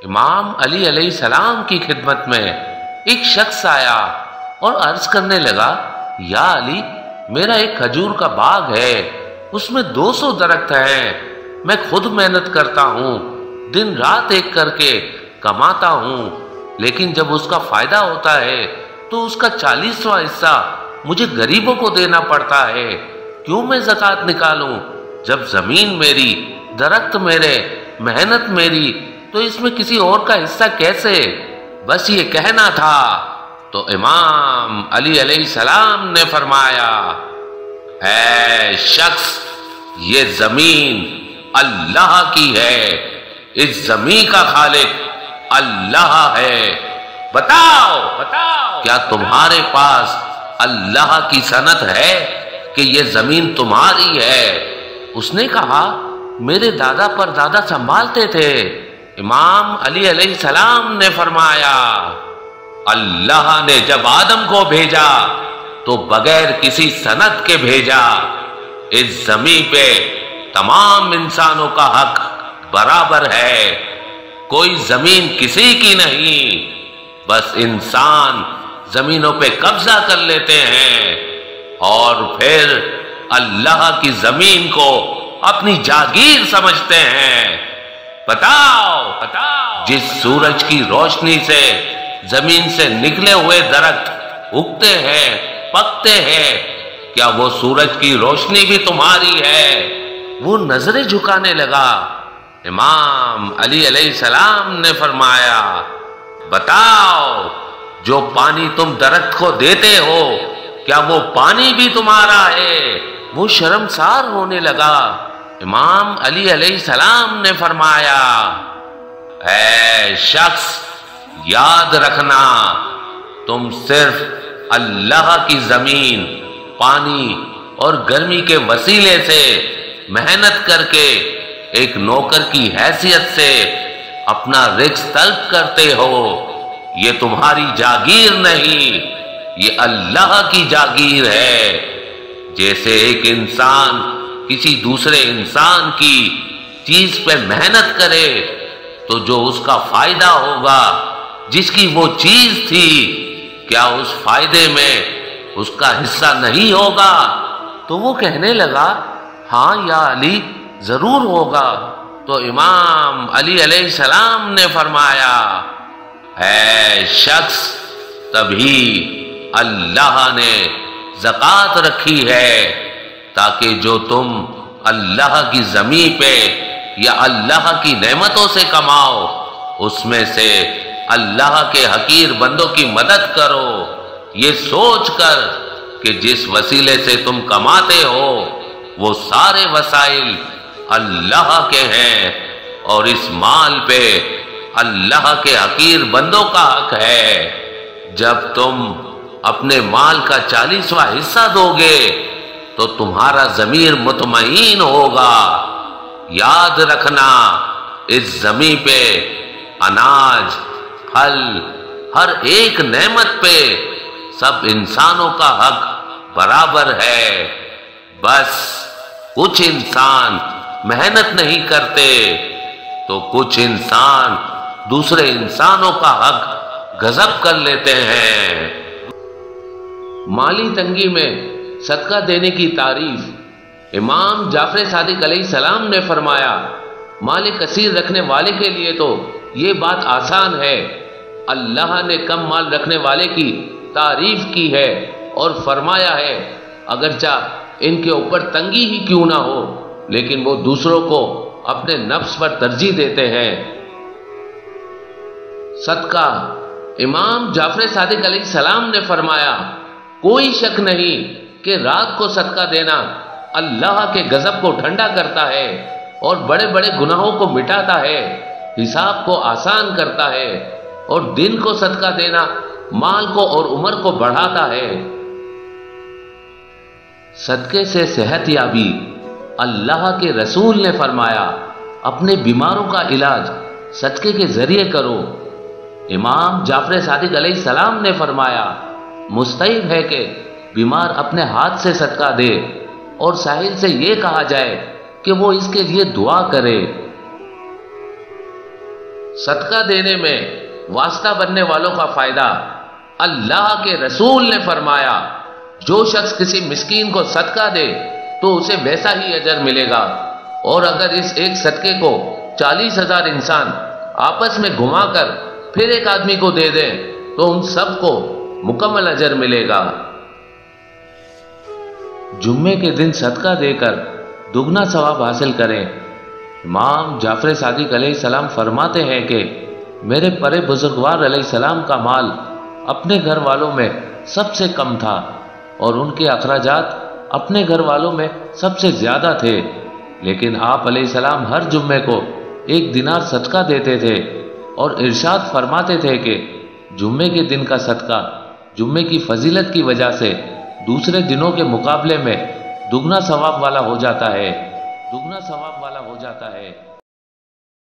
امام علی علیہ السلام کی خدمت میں ایک شخص آیا اور عرض کرنے لگا، یا علی، میرا ایک کھجور کا باغ ہے، اس میں 200 درخت ہیں، میں خود محنت کرتا ہوں، دن رات ایک کر کے کماتا ہوں، لیکن جب اس کا فائدہ ہوتا ہے تو اس کا 40واں حصہ مجھے غریبوں کو دینا پڑتا ہے، کیوں میں زکوٰۃ نکالوں؟ جب زمین میری، درخت میرے، محنت میری، تو اس میں کسی اور کا حصہ کیسے؟ بس یہ کہنا تھا تو امام علی علیہ السلام نے فرمایا، اے شخص، یہ زمین اللہ کی ہے، اس زمین کا خالق اللہ ہے، بتاؤ کیا تمہارے پاس اللہ کی سند ہے کہ یہ زمین تمہاری ہے؟ اس نے کہا، میرے دادا پر دادا سنبھالتے تھے۔ امام علی علیہ السلام نے فرمایا، اللہ نے جب آدم کو بھیجا تو بغیر کسی سند کے بھیجا، اس زمین پہ تمام انسانوں کا حق برابر ہے، کوئی زمین کسی کی نہیں، بس انسان زمینوں پہ قبضہ کر لیتے ہیں اور پھر اللہ کی زمین کو اپنی جاگیر سمجھتے ہیں۔ بتاؤ جس سورج کی روشنی سے زمین سے نکلے ہوئے درخت اگتے ہیں، پکتے ہیں، کیا وہ سورج کی روشنی بھی تمہاری ہے؟ وہ نظریں جھکانے لگا۔ امام علی علیہ السلام نے فرمایا، بتاؤ جو پانی تم درخت کو دیتے ہو، کیا وہ پانی بھی تمہارا ہے؟ وہ شرمسار ہونے لگا۔ امام علی علیہ السلام نے فرمایا، اے شخص، یاد رکھنا، تم صرف اللہ کی زمین، پانی اور گرمی کے وسیلے سے محنت کر کے ایک نوکر کی حیثیت سے اپنا رزق طلب کرتے ہو، یہ تمہاری جاگیر نہیں، یہ اللہ کی جاگیر ہے۔ جیسے ایک انسان کسی دوسرے انسان کی چیز پہ محنت کرے تو جو اس کا فائدہ ہوگا، جس کی وہ چیز تھی، کیا اس فائدے میں اس کا حصہ نہیں ہوگا؟ تو وہ کہنے لگا، ہاں یا علی، ضرور ہوگا۔ تو امام علی علیہ السلام نے فرمایا، اے شخص، تبھی اللہ نے زکوٰۃ رکھی ہے تاکہ جو تم اللہ کی زمین پہ یا اللہ کی نعمتوں سے کماؤ، اس میں سے اللہ کے حقیر بندوں کی مدد کرو، یہ سوچ کر کہ جس وسیلے سے تم کماتے ہو وہ سارے وسائل اللہ کے ہیں اور اس مال پہ اللہ کے حقیر بندوں کا حق ہے۔ جب تم اپنے مال کا 40واں حصہ دو گے تو تمہارا ضمیر مطمئن ہوگا۔ یاد رکھنا، اس زمین پہ اناج، پھل، ہر ایک نعمت پہ سب انسانوں کا حق برابر ہے، بس کچھ انسان محنت نہیں کرتے تو کچھ انسان دوسرے انسانوں کا حق غصب کر لیتے ہیں۔ مالی تنگی میں صدقہ دینے کی تعریف۔ امام جعفر صادق علیہ السلام نے فرمایا، مال کثیر رکھنے والے کے لیے تو یہ بات آسان ہے، اللہ نے کم مال رکھنے والے کی تعریف کی ہے اور فرمایا ہے اگرچہ ان کے اوپر تنگی ہی کیوں نہ ہو لیکن وہ دوسروں کو اپنے نفس پر ترجیح دیتے ہیں۔ صدقہ۔ امام جعفر صادق علیہ السلام نے فرمایا، کوئی شک نہیں کہ رات کو صدقہ دینا اللہ کے غضب کو ٹھنڈا کرتا ہے اور بڑے بڑے گناہوں کو مٹاتا ہے، حساب کو آسان کرتا ہے، اور دن کو صدقہ دینا مال کو اور عمر کو بڑھاتا ہے۔ صدقے سے صحت یابی۔ اللہ کے رسول نے فرمایا، اپنے بیماروں کا علاج صدقے کے ذریعے کرو۔ امام جعفر صادق علیہ السلام نے فرمایا، مستحب ہے کہ بیمار اپنے ہاتھ سے صدقہ دے اور ساحل سے یہ کہا جائے کہ وہ اس کے لیے دعا کرے۔ صدقہ دینے میں واسطہ بننے والوں کا فائدہ، اللہ کے رسول نے فرمایا جو شخص کسی مسکین کو صدقہ دے تو اسے ویسا ہی اجر ملے گا، اور اگر اس ایک صدقے کو 40,000 انسان آپس میں گھما کر پھر ایک آدمی کو دے دیں تو ان سب کو مکمل اجر ملے گا۔ جمعے کے دن صدقہ دے کر دگنا ثواب حاصل کریں۔ امام جعفر صادق علیہ السلام فرماتے ہیں کہ میرے پرے بزرگوار علیہ السلام کا مال اپنے گھر والوں میں سب سے کم تھا اور ان کے اخراجات اپنے گھر والوں میں سب سے زیادہ تھے، لیکن آپ علیہ السلام ہر جمعے کو 1 دینار صدقہ دیتے تھے اور ارشاد فرماتے تھے کہ جمعے کے دن کا صدقہ جمعے کی فضیلت کی وجہ سے دوسرے دنوں کے مقابلے میں دگنا ثواب والا ہو جاتا ہے، دگنا ثواب والا ہو جاتا ہے۔